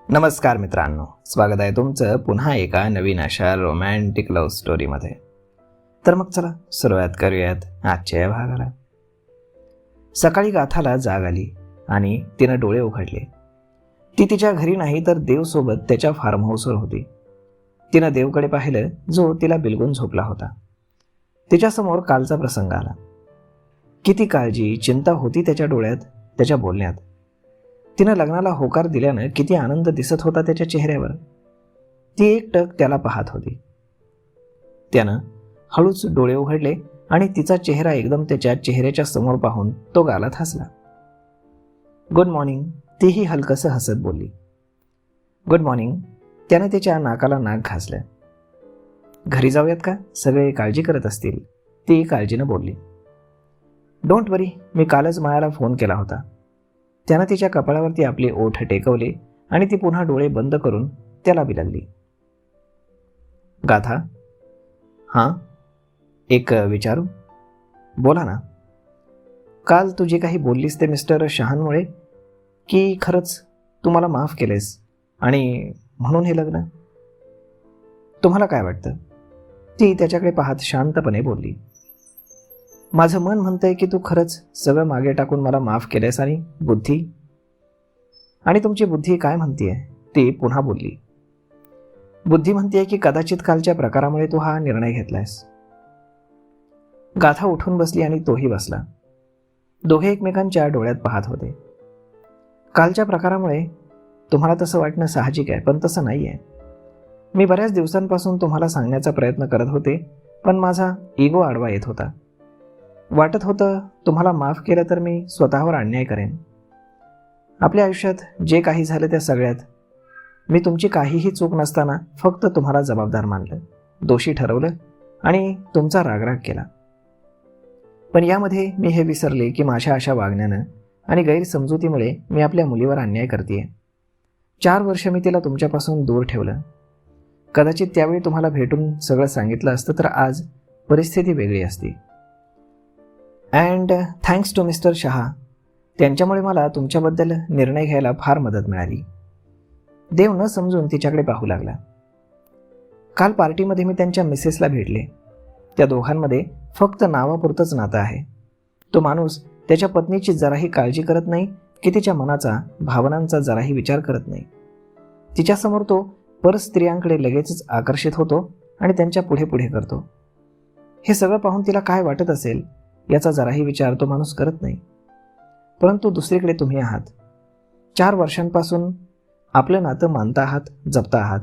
नमस्कार मित्रांनो, स्वागत आहे तुमचं पुन्हा एका नवीन अशा रोमॅन्टिक लव्ह स्टोरीमध्ये. तर मग चला सुरुवात करूयात आजच्या या भागाला. सकाळी गाथाला जाग आली आणि तिनं डोळे उघडले. ती तिच्या घरी नाही तर देवसोबत त्याच्या फार्म हाऊसवर होती. तिनं देवकडे पाहिलं जो तिला बिलगून झोपला होता. तिच्यासमोर कालचा प्रसंग आला. किती काळजी चिंता होती त्याच्या डोळ्यात, त्याच्या बोलण्यात. तिनं लग्नाला होकार दिल्यानं किती आनंद दिसत होता त्याच्या चेहऱ्यावर. ती एकटक त्याला पाहत होती. त्यानं हळूच डोळे उघडले आणि तिचा चेहरा एकदम त्याच्या चेहऱ्याच्या समोर पाहून तो गालात हसला. गुड मॉर्निंग, तीही हलकसं हसत बोलली. Good morning. त्यानं त्याच्या नाकाला नाक घासलं. घरी जाऊयात का? सगळे काळजी करत असतील, ती काळजीनं बोलली. डोंट वरी, मी कालच मायाला फोन केला होता. त्यानं तिच्या कपाळावरती आपले ओठ टेकवले आणि ती पुन्हा डोळे बंद करून त्याला बिलगली. गाथा, हां, एक विचारू? बोला ना. काल तू जे काही बोललीस ते मिस्टर शहांमुळे, की खरंच तू मला माफ केलेस आणि म्हणून हे लग्न? तुम्हाला काय वाटतं? ती त्याच्याकडे पाहत शांतपणे बोलली. माझं मन म्हणतंय की तू खरंच सगळं मागे टाकून मला माफ केलंस. आणि बुद्धी? आणि तुमची बुद्धी काय म्हणतीये? ती पुन्हा बोलली. बुद्धी म्हणतीये की कदाचित कालच्या प्रकारामुळे तू हा निर्णय घेतलायस. गाथा उठून बसली आणि तोही बसला. दोघे एकमेकांच्या डोळ्यात पाहत होते. कालच्या प्रकारामुळे तुम्हाला तसं वाटणं साहजिक आहे, पण तसं नाही आहे. मी बऱ्याच दिवसांपासून तुम्हाला सांगण्याचा प्रयत्न करत होते, पण माझा इगो आडवा येत होता. वाटत होतं तुम्हाला माफ केलं तर मी स्वतःवर अन्याय करेन. आपल्या आयुष्यात जे काही झालं त्या सगळ्यात मी तुमची काहीही चूक नसताना फक्त तुम्हाला जबाबदार मानलं, दोषी ठरवलं आणि तुमचा रागराग केला. पण यामध्ये मी हे विसरले की माझ्या अशा वागण्यानं आणि गैरसमजुतीमुळे मी आपल्या मुलीवर अन्याय करतेय. 4 वर्ष मी तिला तुमच्यापासून दूर ठेवलं. कदाचित त्यावेळी तुम्हाला भेटून सगळं सांगितलं असतं तर आज परिस्थिती वेगळी असती. And thanks to mister Shah, त्यांच्यामुळे मला तुमच्याबद्दल निर्णय घ्यायला फार मदत मिळाली. देव न समजून तिच्याकडे पाहू लागला. काल पार्टीमध्ये मी त्यांच्या मिसेसला भेटले. त्या दोघांमध्ये फक्त नावापुरतंच नातं आहे. तो माणूस त्याच्या पत्नीची जराही काळजी करत नाही की तिच्या मनाचा, भावनांचा जराही विचार करत नाही. तिच्यासमोर तो परस्त्रियांकडे लगेचच आकर्षित होतो आणि त्यांच्या पुढे पुढे करतो. हे सगळं पाहून तिला काय वाटत असेल याचा जराही विचार तो माणूस करत नाही. परंतु दुसरीकडे तुम्ही आहात. 4 वर्षांपासून आपलं नातं मानता आहात, जपता आहात.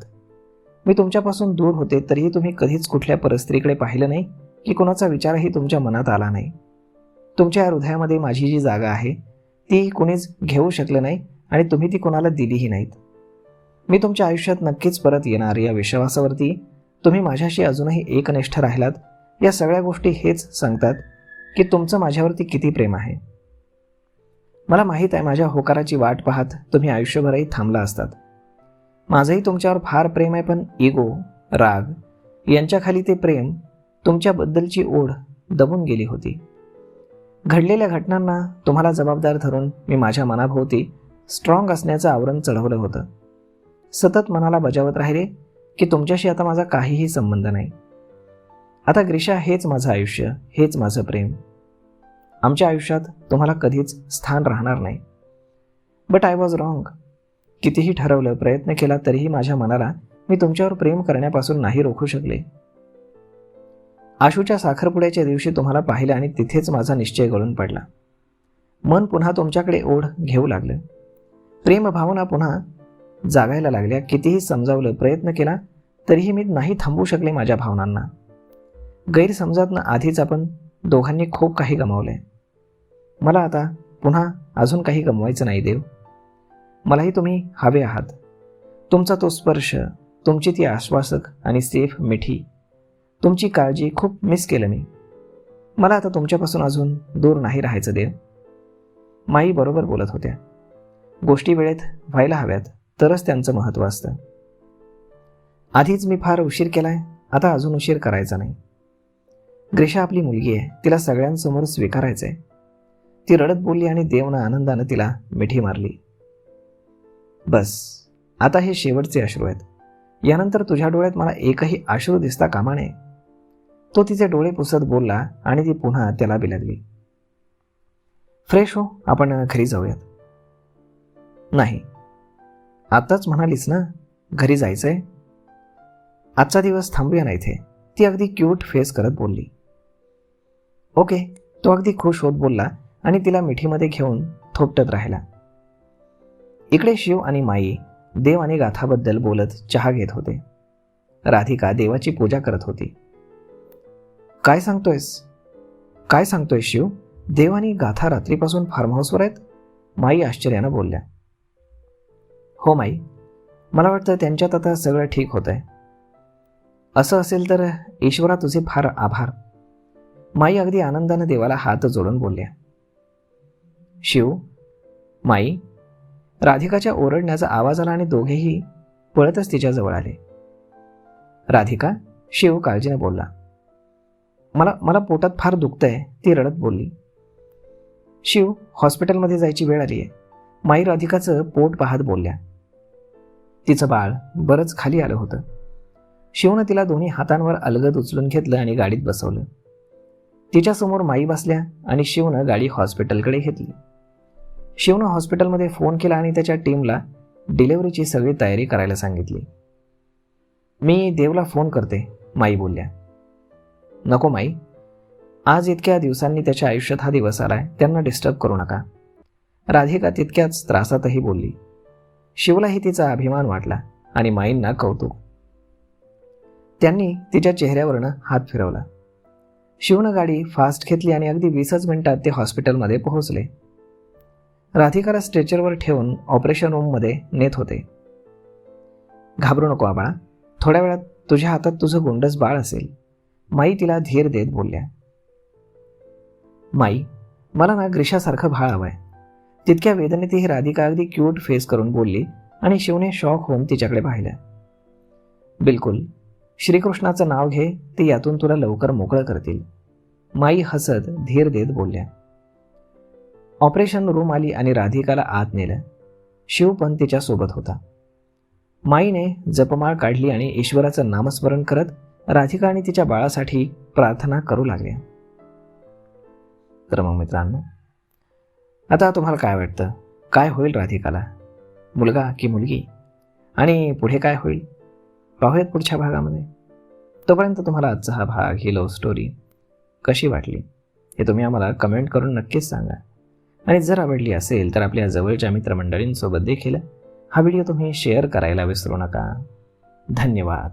मी तुमच्यापासून दूर होते तरीही तुम्ही कधीच कुठल्या परस्त्रीकडे पाहिलं नाही की कोणाचा विचारही तुमच्या मनात आला नाही. तुमच्या हृदयामध्ये माझी जी जागा आहे ती कुणीच घेऊ शकलं नाही आणि तुम्ही ती कोणाला दिलीही नाहीत. मी तुमच्या आयुष्यात नक्कीच परत येणार या विश्वासावरती तुम्ही माझ्याशी अजूनही एकनिष्ठ राहिलात. या सगळ्या गोष्टी हेच सांगतात की तुमचं माझ्यावरती किती प्रेम आहे. मला माहीत आहे माझ्या होकाराची वाट पाहत तुम्ही आयुष्यभरही थांबला असतात. माझंही तुमच्यावर फार प्रेम आहे, पण इगो, राग यांच्याखाली ते प्रेम, तुमच्याबद्दलची ओढ दबून गेली होती. घडलेल्या घटनांना तुम्हाला जबाबदार धरून मी माझ्या मनाभोवती स्ट्रॉंग असण्याचं आवरण चढवलं होतं. सतत मनाला बजावत राहिले की तुमच्याशी आता माझा काहीही संबंध नाही. आता ग्रीशा हेच माझं आयुष्य, हेच माझं प्रेम. आमच्या आयुष्यात तुम्हाला कधीच स्थान राहणार नाही. But I was wrong. कितीही ठरवलं, प्रयत्न केला तरीही माझ्या मनाला मी तुमच्यावर प्रेम करण्यापासून नाही रोखू शकले. आशूच्या साखरपुड्याच्या दिवशी तुम्हाला पाहिलं आणि तिथेच माझा निश्चय गळून पडला. मन पुन्हा तुमच्याकडे ओढ घेऊ लागलं. प्रेम भावना पुन्हा जागायला लागल्या. कितीही समजावलं, प्रयत्न केला तरीही मी नाही थांबवू शकले माझ्या भावनांना. गैरसमजातनं आधीच आपण दोघांनी खूप काही गमावलंय. मला आता पुन्हा अजून काही गमवायचं नाही देव. मलाही तुम्ही हवे आहात. तुमचा तो स्पर्श, तुमची ती आश्वासक आणि सेफ मिठी, तुमची काळजी खूप मिस केलं मी. मला आता तुमच्यापासून अजून दूर नाही राहायचं देव. माई बरोबर बोलत होत्या. गोष्टी वेळेत व्हायला हव्यात तरच त्यांचं महत्त्व असतं. आधीच मी फार उशीर केलाय, आता अजून उशीर करायचा नाही. ग्रीशा आपली मुलगी आहे, तिला सगळ्यांसमोर स्वीकारायचं आहे. ती रडत बोलली आणि देवनं आनंदानं तिला मिठी मारली. बस, आता हे शेवटचे अश्रू आहेत. यानंतर तुझ्या डोळ्यात मला एकही अश्रू दिसता कामा नये. तो तिचे डोळे पुसत बोलला आणि ती पुन्हा त्याला बिलगली. फ्रेश हो, आपण घरी जाऊयात. नाही, आताच म्हणालीस ना घरी जायचंय. आजचा दिवस थांबूया ना इथे, ती अगदी क्यूट फेस करत बोलली. ओके, तो अगदी खुश होत बोलला आणि तिला मिठीमध्ये घेऊन थोपटत राहिला. इकडे शिव आणि माई देव आणि गाथाबद्दल बोलत चहा घेत होते. राधिका देवाची पूजा करत होती. काय सांगतोयस शिव? देव आणि गाथा रात्रीपासून फार्म हाऊसवर आहेत? माई आश्चर्यानं बोलल्या. हो माई, मला वाटतं त्यांच्यात आता सगळं ठीक होतंय. असं असेल तर ईश्वरा तुझे फार आभार. माई अगदी आनंदानं देवाला हात जोडून बोलल्या. शिव, माई, राधिकाच्या ओरडण्याचा आवाज आला आणि दोघेही पळतच तिच्याजवळ आले. राधिका, शिव काळजीने बोलला. मला पोटात फार दुखतंय, ती रडत बोलली. शिव, हॉस्पिटलमध्ये जायची वेळ आली आहे. माई राधिकाचं पोट पाहत बोलल्या. तिचं बाळ बरंच खाली आलं होतं. शिवनं तिला दोन्ही हातांवर अलगद उचलून घेतलं आणि गाडीत बसवलं. तिच्यासमोर माई बसल्या आणि शिवनं गाडी हॉस्पिटलकडे घेतली. शिवनं हॉस्पिटलमध्ये फोन केला आणि त्याच्या टीमला डिलिव्हरीची सगळी तयारी करायला सांगितली. मी देवला फोन करते, माई बोलल्या. नको माई, आज इतक्या दिवसांनी त्याच्या आयुष्यात हा दिवस आलाय, त्यांना डिस्टर्ब करू नका. राधिका तितक्याच त्रासातही बोलली. शिवलाही तिचा अभिमान वाटला आणि माईंना कौतुक. त्यांनी तिच्या चेहऱ्यावरनं हात फिरवला. शिवनं गाडी फास्ट घेतली आणि अगदी 20च मिनिटात ते हॉस्पिटलमध्ये पोहोचले. राधिकाला स्ट्रेचरवर ठेवून ऑपरेशन रूममध्ये नेत होते. घाबरू नको आबाळा, थोड्या वेळात तुझ्या हातात तुझं गोंडस बाळ असेल, माई तिला धीर देत बोलल्या. माई, मला ना ग्रीशासारखं बाळ हवंय. तितक्या वेदनेतही राधिका अगदी क्यूट फेस करून बोलली आणि शिवने शॉक होऊन तिच्याकडे पाहिलं. बिलकुल, श्रीकृष्णाचं नाव घे, ते यातून तुला लवकर मोकळं करतील, माई हसत धीर देत बोलल्या. ऑपरेशन रूम आली आणि राधिकाला आत नेलं. शिव पण तिच्यासोबत होता. माईने जपमाळ काढली आणि ईश्वराचं नामस्मरण करत राधिका आणि तिच्या बाळासाठी प्रार्थना करू लागल्या. तर मग मित्रांनो, आता तुम्हाला काय वाटतं, काय होईल राधिकाला, मुलगा की मुलगी, आणि पुढे काय होईल पाहूयात पुढच्या भागामध्ये. तोपर्यंत तुम्हाला आजचा हा भाग, ही लव्ह स्टोरी कशी वाटली हे तुम्ही आम्हाला कमेंट करून नक्कीच सांगा. आणि जर आवडली असेल तर आपल्या जवळच्या मित्रमंडळींसोबत देखील हा व्हिडिओ तुम्ही शेअर करायला विसरू नका. धन्यवाद.